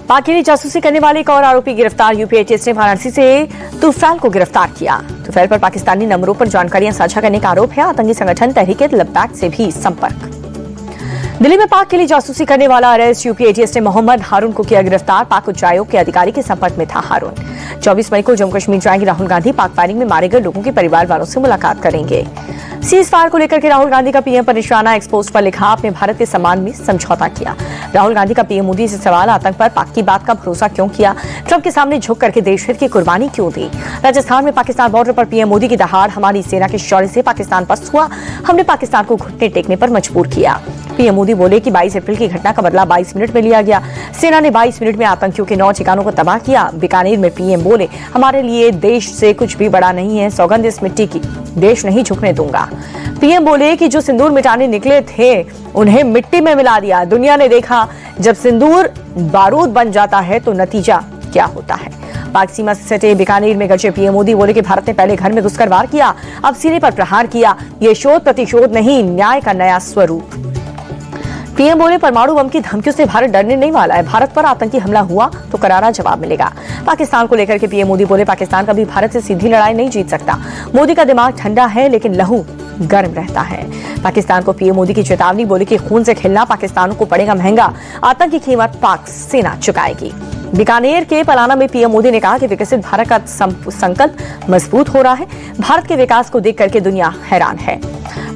पाक के लिए जासूसी करने वाले एक और आरोपी गिरफ्तार। यूपी एटीएस ने वाराणसी से तुफैल को गिरफ्तार किया। तुफैल पर पाकिस्तानी नंबरों पर जानकारियां साझा करने का आरोप है। आतंकी संगठन तहरीक-ए-लब्बैक से भी संपर्क। दिल्ली में पाक के लिए जासूसी करने वाला अरेस्ट। यूपी एटीएस ने मोहम्मद हारून को किया गिरफ्तार। पाक उच्चायोग के अधिकारी के संपर्क में था हारून। 24 मई को जम्मू कश्मीर जाएंगे राहुल गांधी। पाक फायरिंग में मारे गए लोगों के परिवार वालों से मुलाकात करेंगे। सीज फायर को लेकर के राहुल गांधी का पीएम पर निशाना। एक्सपोस्ट पर लिखा, आपने भारत के सम्मान में समझौता किया। राहुल गांधी का पीएम मोदी से सवाल, आतंक पर पाक की बात का भरोसा क्यों किया? ट्रंप के सामने झुक करके देशहित की कुर्बानी क्यों दी? राजस्थान में पाकिस्तान बॉर्डर पर पीएम मोदी की दहाड़, हमारी सेना के शौर्य से पाकिस्तान पस्त हुआ। हमने पाकिस्तान को घुटने टेकने पर मजबूर किया। पीएम मोदी बोले कि 22 अप्रैल की घटना का बदला 22 मिनट में लिया गया। सेना ने 22 मिनट में आतंकियों के 9 ठिकानों को तबाह किया। बीकानेर में पीएम बोले, हमारे लिए देश से कुछ भी बड़ा नहीं है, सौगंध इस मिट्टी की, देश नहीं झुकने दूंगा। पीएम बोले कि जो सिंदूर मिटाने निकले थे उन्हें मिट्टी में मिला दिया। दुनिया ने देखा जब सिंदूर बारूद बन जाता है तो नतीजा क्या होता है। पाक सीमा से सटे बीकानेर में गरजे पीएम मोदी बोले कि भारत ने पहले घर में घुसकर वार किया, अब सीने पर प्रहार किया। ये शोध प्रतिशोध नहीं, न्याय का नया स्वरूप। पीएम बोले, परमाणु बम की धमकियों से भारत डरने नहीं वाला है। भारत पर आतंकी हमला हुआ तो करारा जवाब मिलेगा। पाकिस्तान को लेकर के पीएम मोदी बोले, पाकिस्तान कभी भारत से सीधी लड़ाई नहीं जीत सकता। मोदी का दिमाग ठंडा है लेकिन लहू गर्म रहता है। पाकिस्तान को पीएम मोदी की चेतावनी, बोले कि खून से खेलना पाकिस्तान को पड़ेगा महंगा। आतंक की कीमत पाक सेना चुकाएगी। बीकानेर के पलाना में पीएम मोदी ने कहा कि विकसित भारत का संकल्प मजबूत हो रहा है। भारत के विकास को देख करके दुनिया हैरान है।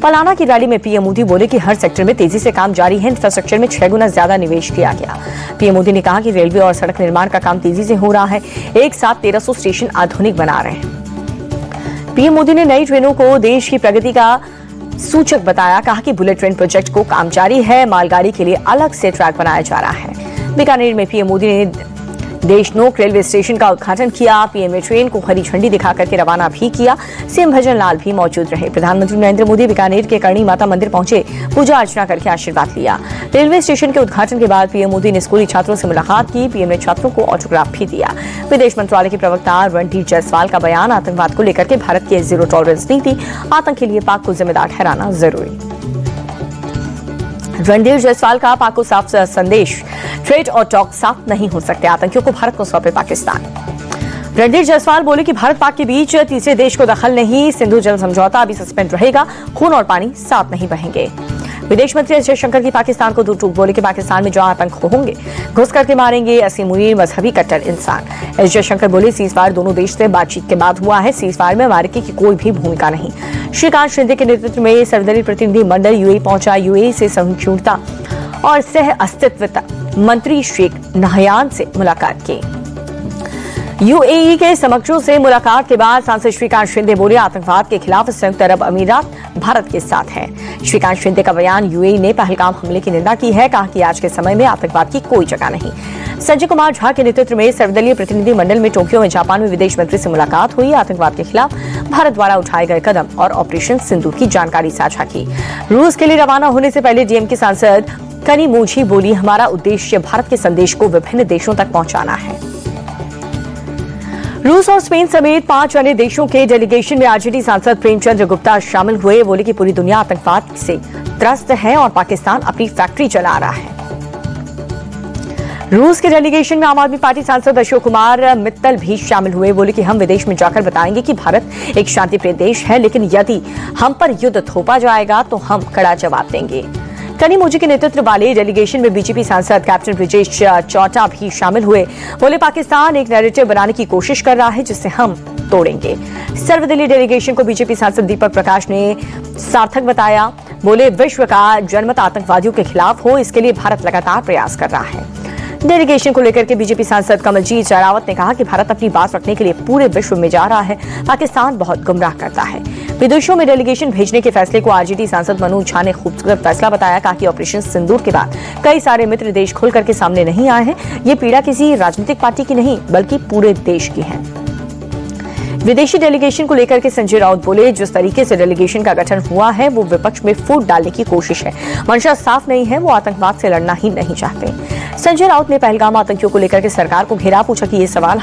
पलाना की रैली में पीएम मोदी बोले कि हर सेक्टर में तेजी से काम जारी है। इंफ्रास्ट्रक्चर में 6 गुना ज्यादा निवेश किया गया। पीएम मोदी ने कहा कि रेलवे और सड़क निर्माण का काम तेजी से हो रहा है। एक साथ 1300 स्टेशन आधुनिक बना रहे हैं। पीएम मोदी ने नई ट्रेनों को देश की प्रगति का सूचक बताया। कहा कि बुलेट ट्रेन प्रोजेक्ट को काम जारी है। मालगाड़ी के लिए अलग से ट्रैक बनाया जा रहा है। बीकानेर में पीएम मोदी ने देशनोक रेलवे स्टेशन का उद्घाटन किया। पीएम ने ट्रेन को हरी झंडी दिखा करके रवाना भी किया। सीएम भजन लाल भी मौजूद रहे। प्रधानमंत्री नरेंद्र मोदी बीकानेर के करणी माता मंदिर पहुंचे, पूजा अर्चना करके आशीर्वाद लिया। रेलवे स्टेशन के उद्घाटन के बाद पीएम मोदी ने स्कूली छात्रों से मुलाकात की। पीएम ने छात्रों को ऑटोग्राफ भी दिया। विदेश मंत्रालय के प्रवक्ता रणधीर जायसवाल का बयान, आतंकवाद को लेकर के भारत की जीरो टॉलरेंस नीति, आतंक के लिए पाक को जिम्मेदार ठहराना जरूरी। रणधीर जायसवाल का पाक को साफ संदेश, ट्रेड और टॉक साफ नहीं हो सकते। आतंकियों को भारत को सौंपे पाकिस्तान। रणधीर जायसवाल बोले कि भारत पाक के बीच तीसरे देश को दखल नहीं। सिंधु जल समझौता अभी सस्पेंड रहेगा। खून और पानी साथ नहीं बहेंगे। विदेश मंत्री एस जयशंकर की पाकिस्तान को दूर बोले कि पाकिस्तान में जो आतंक होंगे घुस करके मारेंगे। ऐसी मुनीर मजहबी कट्टर इंसान। एस जयशंकर बोले, सीज फायर दोनों देश से बातचीत के बाद हुआ है। सीज फायर में अमेरिका की कोई भी भूमिका नहीं। श्रीकांत शिंदे के नेतृत्व में सर्वदलीय प्रतिनिधि मंडल यूएई पहुंचा। यूएई से सहिष्णुता और सह अस्तित्वता मंत्री शेख नहयान से मुलाकात की। यूएई के समकक्षों से मुलाकात के बाद सांसद श्रीकांत शिंदे बोले, आतंकवाद के खिलाफ संयुक्त अरब अमीरात भारत के साथ है। श्रीकांत शिंदे का बयान, यूएई ने पहलगाम हमले की निंदा की है। कहा कि आज के समय में आतंकवाद की कोई जगह नहीं। संजय कुमार झा के नेतृत्व में सर्वदलीय प्रतिनिधि मंडल में टोक्यो में जापान में विदेश मंत्री से मुलाकात हुई। आतंकवाद के खिलाफ भारत द्वारा उठाए गए कदम और ऑपरेशन सिंदूर की जानकारी साझा की। रूस के लिए रवाना होने से पहले डीएमके सांसद कनी मोझी बोली, हमारा उद्देश्य भारत के संदेश को विभिन्न देशों तक पहुंचाना है। रूस और स्पेन समेत 5 अन्य देशों के डेलीगेशन में आरजेडी सांसद प्रेमचंद्र गुप्ता शामिल हुए। बोले कि पूरी दुनिया आतंकवाद से त्रस्त है और पाकिस्तान अपनी फैक्ट्री चला रहा है। रूस के डेलीगेशन में आम आदमी पार्टी सांसद अशोक कुमार मित्तल भी शामिल हुए। बोले कि हम विदेश में जाकर बताएंगे कि भारत एक शांतिप्रिय देश है, लेकिन यदि हम पर युद्ध थोपा जाएगा तो हम कड़ा जवाब देंगे। कनी मोझी के नेतृत्व वाले डेलीगेशन में बीजेपी सांसद कैप्टन ब्रिजेश चौटा भी शामिल हुए। बोले, पाकिस्तान एक नैरेटिव बनाने की कोशिश कर रहा है जिसे हम तोड़ेंगे। सर्वदलीय डेलीगेशन को बीजेपी सांसद दीपक प्रकाश ने सार्थक बताया। बोले, विश्व का जनमत आतंकवादियों के खिलाफ हो, इसके लिए भारत लगातार प्रयास कर रहा है। डेलीगेशन को लेकर के बीजेपी सांसद कमलजीत शेरावत ने कहा कि भारत अपनी बात रखने के लिए पूरे विश्व में जा रहा है। पाकिस्तान बहुत गुमराह करता है। विदेशों में डेलीगेशन भेजने के फैसले को आरजेडी सांसद मनोज झा ने खूबसूरत फैसला बताया। कहा कि ऑपरेशन सिंदूर के बाद कई सारे मित्र देश खुल करके सामने नहीं आए हैं। ये पीड़ा किसी राजनीतिक पार्टी की नहीं बल्कि पूरे देश की है। विदेशी डेलीगेशन को लेकर के संजय राउत बोले, जिस तरीके से डेलीगेशन का गठन हुआ है वो विपक्ष में फूट डालने की कोशिश है। मंशा साफ नहीं है, वो आतंकवाद से लड़ना ही नहीं चाहते। संजय राउत ने पहलगाम आतंकियों को लेकर के सरकार को घेरा। पूछा कि ये सवाल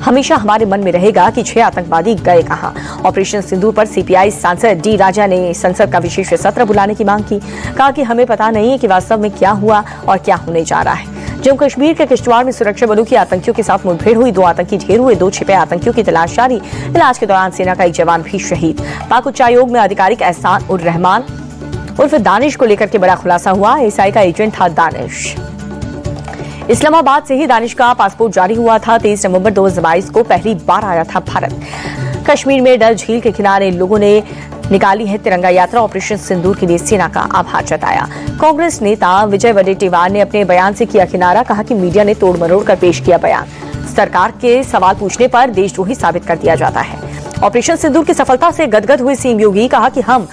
हमेशा हमारे मन में रहेगा कि 6 आतंकवादी गए कहां। ऑपरेशन सिंदूर पर सीपीआई सांसद डी राजा ने संसद का विशेष सत्र बुलाने की मांग की। कहा कि हमें पता नहीं है कि वास्तव में क्या हुआ और क्या होने जा रहा है। जम्मू कश्मीर के किश्तवाड़ में सुरक्षा बलों की आतंकियों के साथ मुठभेड़ हुई। 2 आतंकी ढेर हुए। 2 छिपे आतंकियों की तलाश जारी। इलाज के दौरान सेना का एक जवान भी शहीद। पाक उच्चायोग में आधिकारिक एहसान उर रहमान उर्फ दानिश को लेकर के बड़ा खुलासा हुआ। एएसआई का एजेंट था दानिश। इस्लामाबाद से ही दानिश का पासपोर्ट जारी हुआ था। 23 नवंबर 2022 को पहली बार आया था भारत। कश्मीर में डल झील के किनारे लोगों ने निकाली है तिरंगा यात्रा। ऑपरेशन सिंदूर के लिए सेना का आभार जताया। कांग्रेस नेता विजय वडेट्टीवार ने अपने बयान से किया किनारा। कहा कि मीडिया ने तोड़ मरोड़ कर पेश किया बयान। सरकार के सवाल पूछने पर देशद्रोही साबित कर दिया जाता है। ऑपरेशन सिंदूर की सफलता से गदगद हुए सीएम योगी। कहा कि हम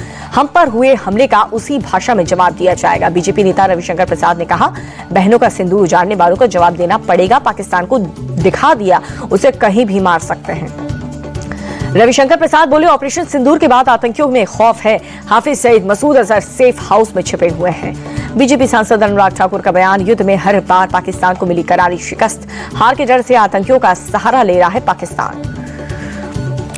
पर हुए हमले का उसी भाषा में जवाब दिया जाएगा। बीजेपी नेता रविशंकर प्रसाद ने कहा, बहनों का सिंदूर उजाड़ने वालों को जवाब देना पड़ेगा। पाकिस्तान को दिखा दिया, उसे कहीं भी मार सकते हैं। रविशंकर प्रसाद बोले, ऑपरेशन सिंदूर के बाद आतंकियों में खौफ है। हाफिज सईद, मसूद अजहर सेफ हाउस में छिपे हुए हैं। बीजेपी सांसद अनुराग ठाकुर का बयान, युद्ध में हर बार पाकिस्तान को मिली करारी शिकस्त। हार के डर से आतंकियों का सहारा ले रहा है पाकिस्तान।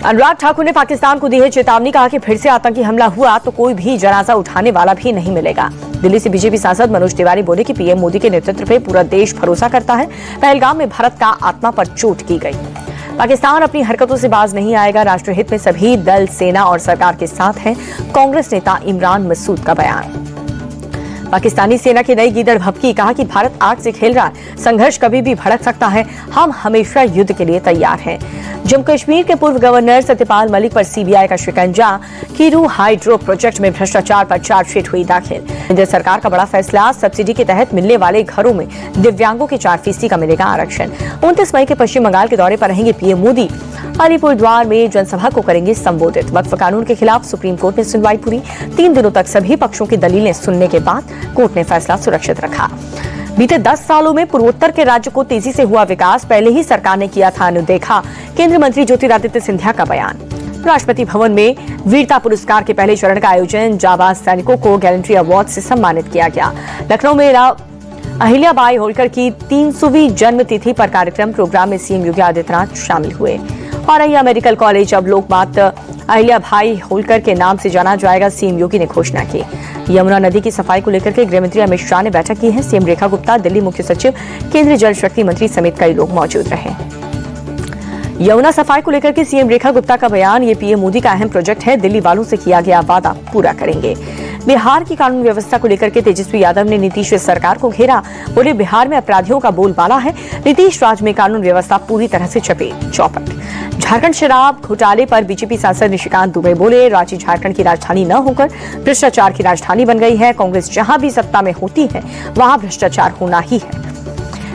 अनुराग ठाकुर ने पाकिस्तान को दी है चेतावनी। कहा कि फिर से आतंकी हमला हुआ तो कोई भी जनाजा उठाने वाला भी नहीं मिलेगा। दिल्ली से बीजेपी सांसद मनोज तिवारी बोले कि पीएम मोदी के नेतृत्व पे पूरा देश भरोसा करता है। पहलगाम में भारत का आत्मा पर चोट की गई। पाकिस्तान अपनी हरकतों से बाज नहीं आएगा। राष्ट्रहित में सभी दल, सेना और सरकार के साथ हैं। कांग्रेस नेता इमरान मसूद का बयान। पाकिस्तानी सेना की नई गीदड़ भभकी। कहा कि भारत आग से खेल रहा है, संघर्ष कभी भी भड़क सकता है। हम हमेशा युद्ध के लिए तैयार हैं। जम्मू कश्मीर के पूर्व गवर्नर सत्यपाल मलिक पर सीबीआई का शिकंजा। कीरू हाइड्रो प्रोजेक्ट में भ्रष्टाचार पर चार्जशीट हुई दाखिल। केंद्र सरकार का बड़ा फैसला। सब्सिडी के तहत मिलने वाले घरों में दिव्यांगों के 4% का मिलेगा आरक्षण। 29 मई के पश्चिम बंगाल के दौरे पर रहेंगे पीएम मोदी। अलीपुरद्वार में जनसभा को करेंगे संबोधित। वक्फ कानून के खिलाफ सुप्रीम कोर्ट में सुनवाई पूरी। 3 दिनों तक सभी पक्षों की दलीलें सुनने के बाद कोर्ट ने फैसला सुरक्षित रखा। बीते 10 सालों में पूर्वोत्तर के राज्य को तेजी से हुआ विकास। पहले ही सरकार ने किया था अनदेखा। केंद्रीय मंत्री ज्योतिरादित्य सिंधिया का बयान। राष्ट्रपति भवन में वीरता पुरस्कार के पहले चरण का आयोजन। जाबाज सैनिकों को गैलेंट्री अवार्ड से सम्मानित किया गया। लखनऊ में अहिल्याबाई होलकर की 300वीं जन्म तिथि पर कार्यक्रम। प्रोग्राम में सीएम योगी आदित्यनाथ शामिल हुए। औरैया मेडिकल कॉलेज अब लोकमाता अहिल्याबाई होलकर के नाम से जाना जाएगा। सीएम योगी ने घोषणा की। यमुना नदी की सफाई को लेकर के गृहमंत्री अमित शाह ने बैठक की है। सीएम रेखा गुप्ता, दिल्ली मुख्य सचिव, केंद्रीय जल शक्ति मंत्री समेत कई लोग मौजूद रहे। यमुना सफाई को लेकर के सीएम रेखा गुप्ता का बयान। ये पीएम मोदी का अहम प्रोजेक्ट है। दिल्ली वालों से किया गया वादा पूरा करेंगे। बिहार की कानून व्यवस्था को लेकर के तेजस्वी यादव ने नीतीश सरकार को घेरा। बोले, बिहार में अपराधियों का बोलबाला है। नीतीश राज में कानून व्यवस्था पूरी तरह से चौपट। झारखंड शराब घोटाले पर बीजेपी सांसद निशिकांत दुबे बोले, रांची झारखंड की राजधानी न होकर भ्रष्टाचार की राजधानी बन गई है। कांग्रेस जहां भी सत्ता में होती है वहां भ्रष्टाचार होना ही है।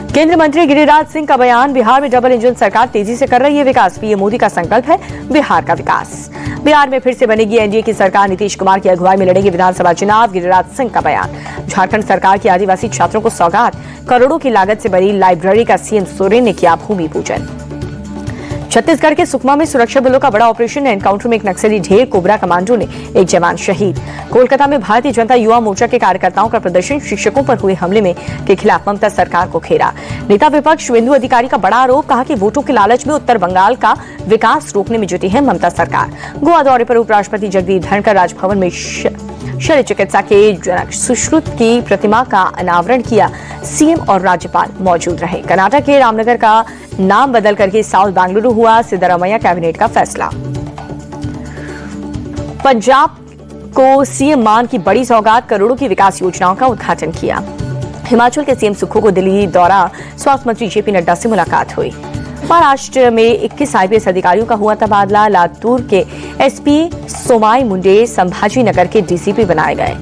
केंद्रीय मंत्री गिरिराज सिंह का बयान। बिहार में डबल इंजन सरकार तेजी से कर रही है विकास। पीएम मोदी का संकल्प है बिहार का विकास। बिहार में फिर से बनेगी एनडीए की सरकार। नीतीश कुमार की अगुवाई में लड़ेंगे विधानसभा चुनाव। गिरिराज सिंह का बयान। झारखंड सरकार की आदिवासी छात्रों को सौगात। करोड़ों की लागत से बनी लाइब्रेरी का सीएम सोरेन ने किया भूमि पूजन। छत्तीसगढ़ के सुकमा में सुरक्षा बलों का बड़ा ऑपरेशन है। एनकाउंटर में एक नक्सली ढेर कोबरा कमांडो ने एक जवान शहीद। कोलकाता में भारतीय जनता युवा मोर्चा के कार्यकर्ताओं का प्रदर्शन। शिक्षकों पर हुए हमले में के खिलाफ ममता सरकार को घेरा। नेता विपक्ष शुवेंदु अधिकारी का बड़ा आरोप। कहा कि वोटों के लालच में उत्तर बंगाल का विकास रोकने में जुटी है ममता सरकार। गोवा दौरे पर उपराष्ट्रपति जगदीप धनखड़ राजभवन में शल्य चिकित्सा के जनक सुश्रुत की प्रतिमा का अनावरण किया। सीएम और राज्यपाल मौजूद रहे। कर्नाटक के रामनगर का नाम बदल करके साउथ बेंगलुरु हुआ। सिद्धरामैया कैबिनेट का फैसला। पंजाब को सीएम मान की बड़ी सौगात। करोड़ों की विकास योजनाओं का उद्घाटन किया। हिमाचल के सीएम सुक्खू को दिल्ली दौरा। स्वास्थ्य मंत्री जेपी नड्डा से मुलाकात हुई। महाराष्ट्र में 21 आईपीएस अधिकारियों का हुआ तबादला। लातूर के एसपी सोमाई मुंडे संभाजी नगर के डीसीपी बनाए गए।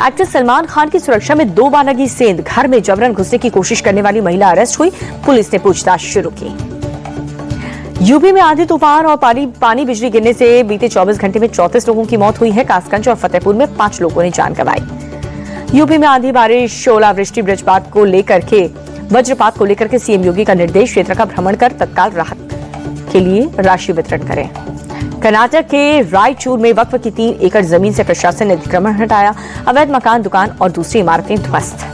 एक्टर सलमान खान की सुरक्षा में 2 बार लगी सेंध। घर में जबरन घुसने की कोशिश करने वाली महिला अरेस्ट हुई। पुलिस ने पूछताछ शुरू की। यूपी में आंधी तूफान और पानी बिजली गिरने से बीते 24 घंटे में 34 लोगों की मौत हुई है। कासगंज और फतेहपुर में 5 लोगों ने जान गंवाई। यूपी में आंधी बारिश, ओलावृष्टि, वज्रपात को लेकर के सीएम योगी का निर्देश। क्षेत्र का भ्रमण कर तत्काल राहत के लिए राशि वितरण करें। कर्नाटक के रायचूर में वक्फ की 3 एकड़ जमीन से प्रशासन ने अतिक्रमण हटाया। अवैध मकान, दुकान और दूसरी इमारतें ध्वस्त।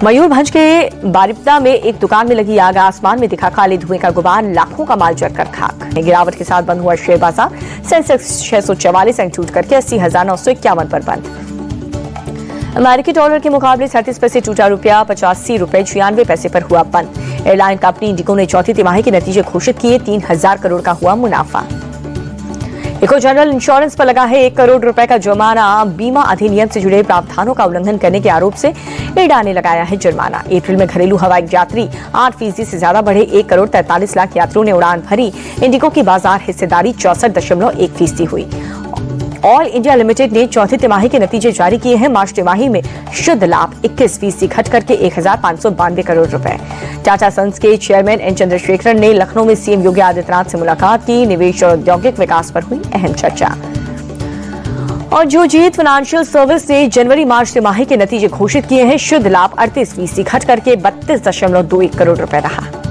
मयूरभंज के बारिपदा में एक दुकान में लगी आग। आसमान में दिखा काले धुएं का गुबार। लाखों का माल जलकर खाक। गिरावट के साथ बंद हुआ शेयर बाजार। सेंसेक्स 644 अंक टूट करके 80,951 पर बंद। अमेरिकी डॉलर के मुकाबले 37 पैसे टूटा रुपया 85 रुपए 96 पर हुआ बंद। एयरलाइन कंपनी इंडिगो ने चौथी तिमाही के नतीजे घोषित किए, 3000 करोड़ का हुआ मुनाफा। इको जनरल इंश्योरेंस पर लगा है 1 करोड़ रुपए का जुर्माना। बीमा अधिनियम से जुड़े प्रावधानों का उल्लंघन करने के आरोप से एडा ने लगाया है जुर्माना। अप्रैल में घरेलू हवाई यात्री 8% से ज्यादा बढ़े। 1 करोड़ 43 लाख यात्रियों ने उड़ान भरी। इंडिगो की बाजार हिस्सेदारी 64.1% हुई। ऑल इंडिया लिमिटेड ने चौथी तिमाही के नतीजे जारी किए हैं। मार्च तिमाही में शुद्ध लाभ 21% घट करके 1592 करोड़ रुपए। टाटा सन्स के चेयरमैन एन चंद्रशेखरन ने लखनऊ में सीएम योगी आदित्यनाथ से मुलाकात की। निवेश और औद्योगिक विकास पर हुई अहम चर्चा। और जो जीत फाइनेंशियल सर्विस ने जनवरी मार्च तिमाही के नतीजे घोषित किए हैं। शुद्ध लाभ 38% घट करके 32.21 करोड़ रुपए रहा।